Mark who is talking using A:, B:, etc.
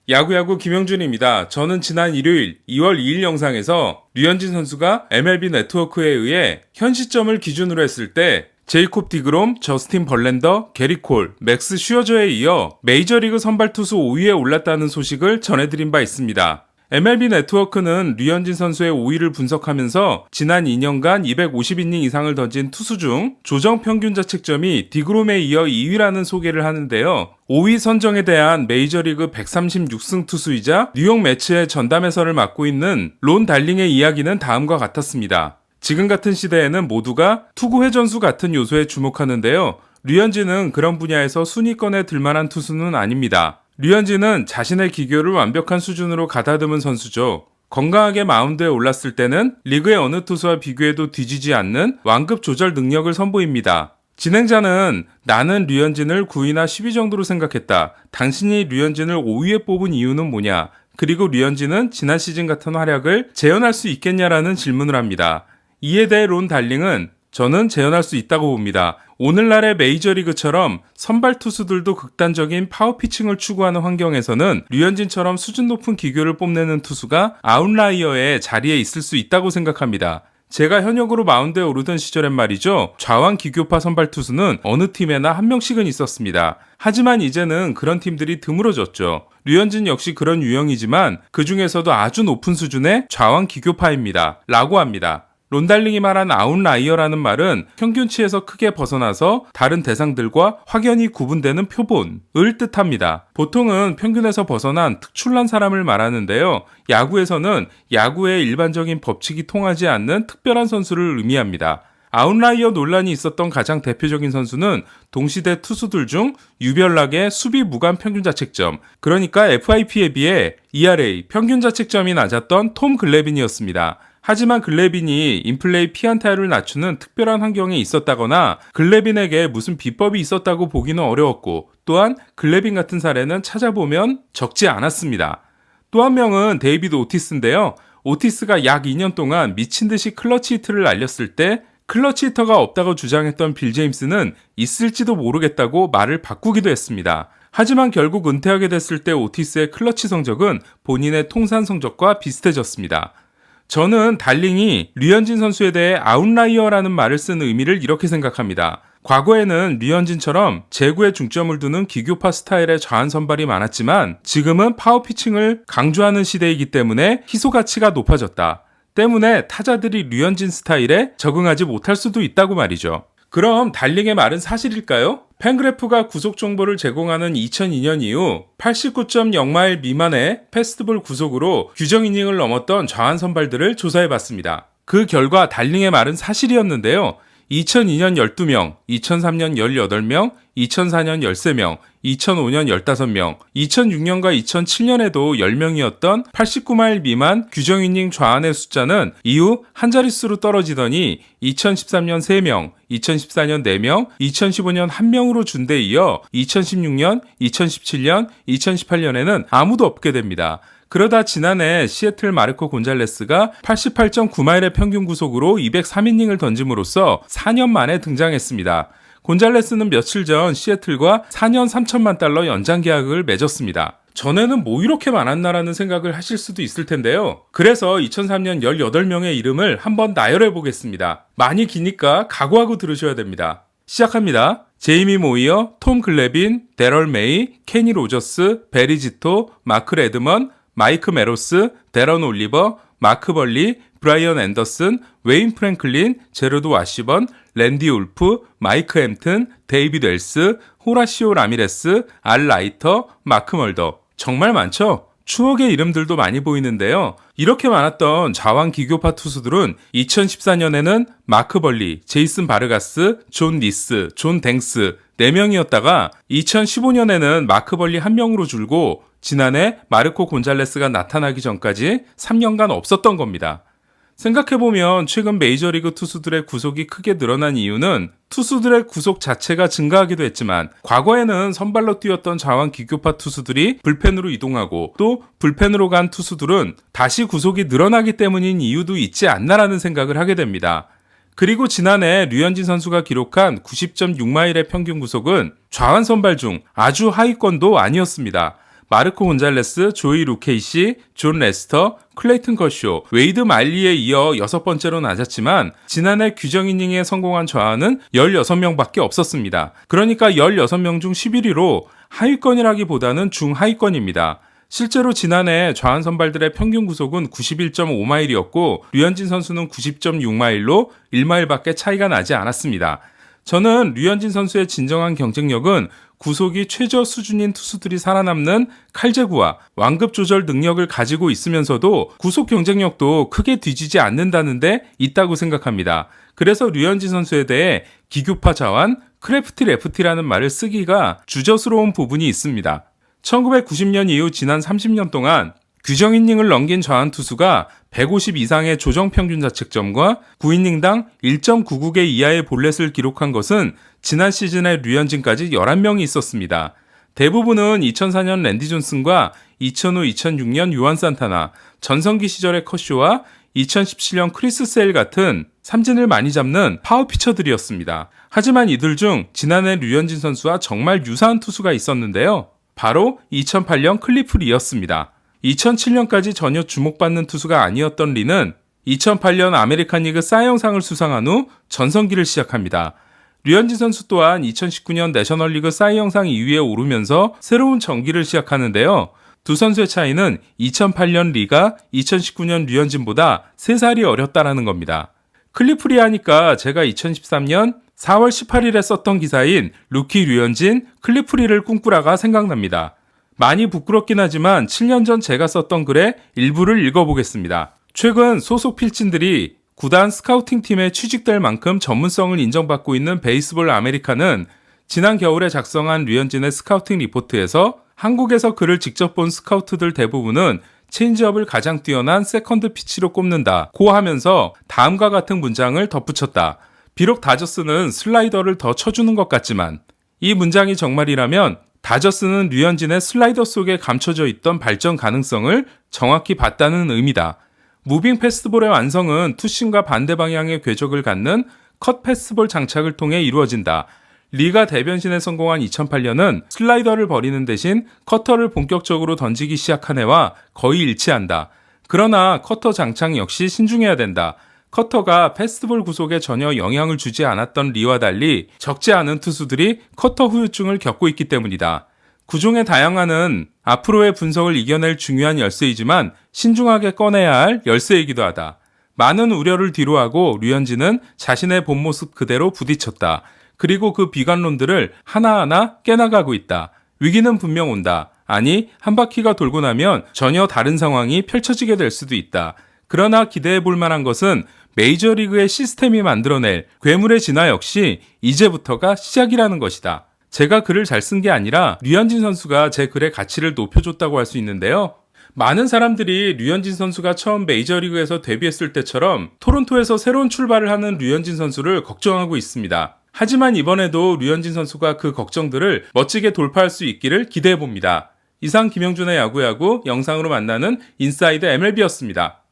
A: 야구야구 김영준입니다. 저는 지난 일요일 2월 2일 영상에서 류현진 선수가 MLB 네트워크에 의해 현 시점을 기준으로 했을 때 제이콥 디그롬, 저스틴 벌랜더, 게리 콜, 맥스 슈어저에 이어 메이저리그 선발 투수 5위에 올랐다는 소식을 전해드린 바 있습니다. MLB 네트워크는 류현진 선수의 5위를 분석하면서 지난 2년간 250이닝 이상을 던진 투수 중 조정 평균 자책점이 디그롬에 이어 2위라는 소개를 하는데요. 5위 선정에 대한 메이저리그 136승 투수이자 뉴욕 매츠의 전담 해설을 맡고 있는 론 달링의 이야기는 다음과 같았습니다. 지금 같은 시대에는 모두가 투구 회전수 같은 요소에 주목하는데요. 류현진은 그런 분야에서 순위권에 들만한 투수는 아닙니다. 류현진은 자신의 기교를 완벽한 수준으로 가다듬은 선수죠. 건강하게 마운드에 올랐을 때는 리그의 어느 투수와 비교해도 뒤지지 않는 완급 조절 능력을 선보입니다. 진행자는 나는 류현진을 9위나 10위 정도로 생각했다. 당신이 류현진을 5위에 뽑은 이유는 뭐냐? 그리고 류현진은 지난 시즌 같은 활약을 재현할 수 있겠냐라는 질문을 합니다. 이에 대해 론 달링은 저는 재현할 수 있다고 봅니다. 오늘날의 메이저리그처럼 선발 투수들도 극단적인 파워 피칭을 추구하는 환경에서는 류현진처럼 수준 높은 기교를 뽐내는 투수가 아웃라이어의 자리에 있을 수 있다고 생각합니다. 제가 현역으로 마운드에 오르던 시절엔 말이죠. 좌완 기교파 선발 투수는 어느 팀에나 한 명씩은 있었습니다. 하지만 이제는 그런 팀들이 드물어졌죠. 류현진 역시 그런 유형이지만 그 중에서도 아주 높은 수준의 좌완 기교파입니다. 라고 합니다. 론달링이 말한 아웃라이어라는 말은 평균치에서 크게 벗어나서 다른 대상들과 확연히 구분되는 표본을 뜻합니다. 보통은 평균에서 벗어난 특출난 사람을 말하는데요. 야구에서는 야구의 일반적인 법칙이 통하지 않는 특별한 선수를 의미합니다. 아웃라이어 논란이 있었던 가장 대표적인 선수는 동시대 투수들 중 유별나게 수비 무관 평균 자책점, 그러니까 FIP에 비해 ERA 평균 자책점이 낮았던 톰 글래빈이었습니다. 하지만 글래빈이 인플레이 피안타율을 낮추는 특별한 환경에 있었다거나 글래빈에게 무슨 비법이 있었다고 보기는 어려웠고, 또한 글래빈 같은 사례는 찾아보면 적지 않았습니다. 또 한 명은 데이비드 오티스인데요. 오티스가 약 2년 동안 미친 듯이 클러치 히트를 날렸을 때 클러치 히터가 없다고 주장했던 빌 제임스는 있을지도 모르겠다고 말을 바꾸기도 했습니다. 하지만 결국 은퇴하게 됐을 때 오티스의 클러치 성적은 본인의 통산 성적과 비슷해졌습니다. 저는 달링이 류현진 선수에 대해 아웃라이어라는 말을 쓴 의미를 이렇게 생각합니다. 과거에는 류현진처럼 제구에 중점을 두는 기교파 스타일의 좌완 선발이 많았지만 지금은 파워 피칭을 강조하는 시대이기 때문에 희소 가치가 높아졌다. 때문에 타자들이 류현진 스타일에 적응하지 못할 수도 있다고 말이죠. 그럼 달링의 말은 사실일까요? 팬그래프가 구속 정보를 제공하는 2002년 이후 89.0마일 미만의 패스트볼 구속으로 규정 이닝을 넘었던 좌완 선발들을 조사해봤습니다. 그 결과 달링의 말은 사실이었는데요. 2002년 12명, 2003년 18명, 2004년 13명, 2005년 15명, 2006년과 2007년에도 10명이었던 89마일 미만 규정이닝 좌완의 숫자는 이후 한 자릿수로 떨어지더니 2013년 3명, 2014년 4명, 2015년 1명으로 준 데 이어 2016년, 2017년, 2018년에는 아무도 없게 됩니다. 그러다 지난해 시애틀 마르코 곤잘레스가 88.9마일의 평균 구속으로 203이닝을 던짐으로써 4년 만에 등장했습니다. 곤잘레스는 며칠 전 시애틀과 4년 3천만 달러 연장 계약을 맺었습니다. 전에는 뭐 이렇게 많았나라는 생각을 하실 수도 있을 텐데요. 그래서 2003년 18명의 이름을 한번 나열해 보겠습니다. 많이 기니까 각오하고 들으셔야 됩니다. 시작합니다. 제이미 모이어, 톰 글래빈, 데럴 메이, 케니 로저스, 베리 지토, 마크 레드먼, 마이크 메로스, 데런 올리버, 마크 벌리, 브라이언 앤더슨, 웨인 프랭클린, 제로드 와시번, 랜디 울프, 마이크 햄튼, 데이비드 웰스, 호라시오 라미레스, 알 라이터, 마크 멀더. 정말 많죠? 추억의 이름들도 많이 보이는데요. 이렇게 많았던 좌완 기교파 투수들은 2014년에는 마크 벌리, 제이슨 바르가스, 존 니스, 존 댕스 4명이었다가 2015년에는 마크 벌리 1명으로 줄고 지난해 마르코 곤잘레스가 나타나기 전까지 3년간 없었던 겁니다. 생각해보면 최근 메이저리그 투수들의 구속이 크게 늘어난 이유는 투수들의 구속 자체가 증가하기도 했지만 과거에는 선발로 뛰었던 좌완 기교파 투수들이 불펜으로 이동하고 또 불펜으로 간 투수들은 다시 구속이 늘어나기 때문인 이유도 있지 않나라는 생각을 하게 됩니다. 그리고 지난해 류현진 선수가 기록한 90.6마일의 평균 구속은 좌완 선발 중 아주 하위권도 아니었습니다. 마르코 곤잘레스, 조이 루케이시, 존 레스터, 클레이튼 커쇼, 웨이드 마일리에 이어 6번째로 낮았지만 지난해 규정 이닝에 성공한 좌완은 16명밖에 없었습니다. 그러니까 16명 중 11위로 하위권이라기보다는 중하위권입니다. 실제로 지난해 좌완 선발들의 평균 구속은 91.5마일이었고 류현진 선수는 90.6마일로 1마일밖에 차이가 나지 않았습니다. 저는 류현진 선수의 진정한 경쟁력은 구속이 최저 수준인 투수들이 살아남는 칼제구와 완급 조절 능력을 가지고 있으면서도 구속 경쟁력도 크게 뒤지지 않는다는데 있다고 생각합니다. 그래서 류현진 선수에 대해 기교파 좌완, 크래프티 레프티라는 말을 쓰기가 주저스러운 부분이 있습니다. 1990년 이후 지난 30년 동안 규정 이닝을 넘긴 좌완 투수가 150 이상의 조정 평균 자책점과 9이닝당 1.99개 이하의 볼넷을 기록한 것은 지난 시즌에 류현진까지 11명이 있었습니다. 대부분은 2004년 랜디 존슨과 2005, 2006년 유한 산타나, 전성기 시절의 커쇼와 2017년 크리스 세일 같은 삼진을 많이 잡는 파워 피처들이었습니다. 하지만 이들 중 지난해 류현진 선수와 정말 유사한 투수가 있었는데요. 바로 2008년 클리프 리였습니다. 2007년까지 전혀 주목받는 투수가 아니었던 리는 2008년 아메리칸 리그 사이영상을 수상한 후 전성기를 시작합니다. 류현진 선수 또한 2019년 내셔널리그 사이영상 2위에 오르면서 새로운 전기를 시작하는데요. 두 선수의 차이는 2008년 리가 2019년 류현진보다 3살이 어렸다라는 겁니다. 클리프 리 하니까 제가 2013년 4월 18일에 썼던 기사인 루키 류현진, 클리프 리를 꿈꾸라가 생각납니다. 많이 부끄럽긴 하지만 7년 전 제가 썼던 글의 일부를 읽어보겠습니다. 최근 소속 필진들이 구단 스카우팅팀에 취직될 만큼 전문성을 인정받고 있는 베이스볼 아메리카는 지난 겨울에 작성한 류현진의 스카우팅 리포트에서 한국에서 그를 직접 본 스카우트들 대부분은 체인지업을 가장 뛰어난 세컨드 피치로 꼽는다 고 하면서 다음과 같은 문장을 덧붙였다. 비록 다저스는 슬라이더를 더 쳐주는 것 같지만 이 문장이 정말이라면 다저스는 류현진의 슬라이더 속에 감춰져 있던 발전 가능성을 정확히 봤다는 의미다. 무빙 패스트볼의 완성은 투심과 반대 방향의 궤적을 갖는 컷 패스트볼 장착을 통해 이루어진다. 리가 대변신에 성공한 2008년은 슬라이더를 버리는 대신 커터를 본격적으로 던지기 시작한 해와 거의 일치한다. 그러나 커터 장착 역시 신중해야 된다. 커터가 패스트볼 구속에 전혀 영향을 주지 않았던 리와 달리 적지 않은 투수들이 커터 후유증을 겪고 있기 때문이다. 구종의 다양화는 앞으로의 분석을 이겨낼 중요한 열쇠이지만 신중하게 꺼내야 할 열쇠이기도 하다. 많은 우려를 뒤로하고 류현진은 자신의 본 모습 그대로 부딪혔다. 그리고 그 비관론들을 하나하나 깨나가고 있다. 위기는 분명 온다. 아니, 한 바퀴가 돌고 나면 전혀 다른 상황이 펼쳐지게 될 수도 있다. 그러나 기대해 볼 만한 것은 메이저리그의 시스템이 만들어낼 괴물의 진화 역시 이제부터가 시작이라는 것이다. 제가 글을 잘 쓴 게 아니라 류현진 선수가 제 글의 가치를 높여줬다고 할 수 있는데요. 많은 사람들이 류현진 선수가 처음 메이저리그에서 데뷔했을 때처럼 토론토에서 새로운 출발을 하는 류현진 선수를 걱정하고 있습니다. 하지만 이번에도 류현진 선수가 그 걱정들을 멋지게 돌파할 수 있기를 기대해봅니다. 이상 김영준의 야구야구 영상으로 만나는 인사이드 MLB였습니다.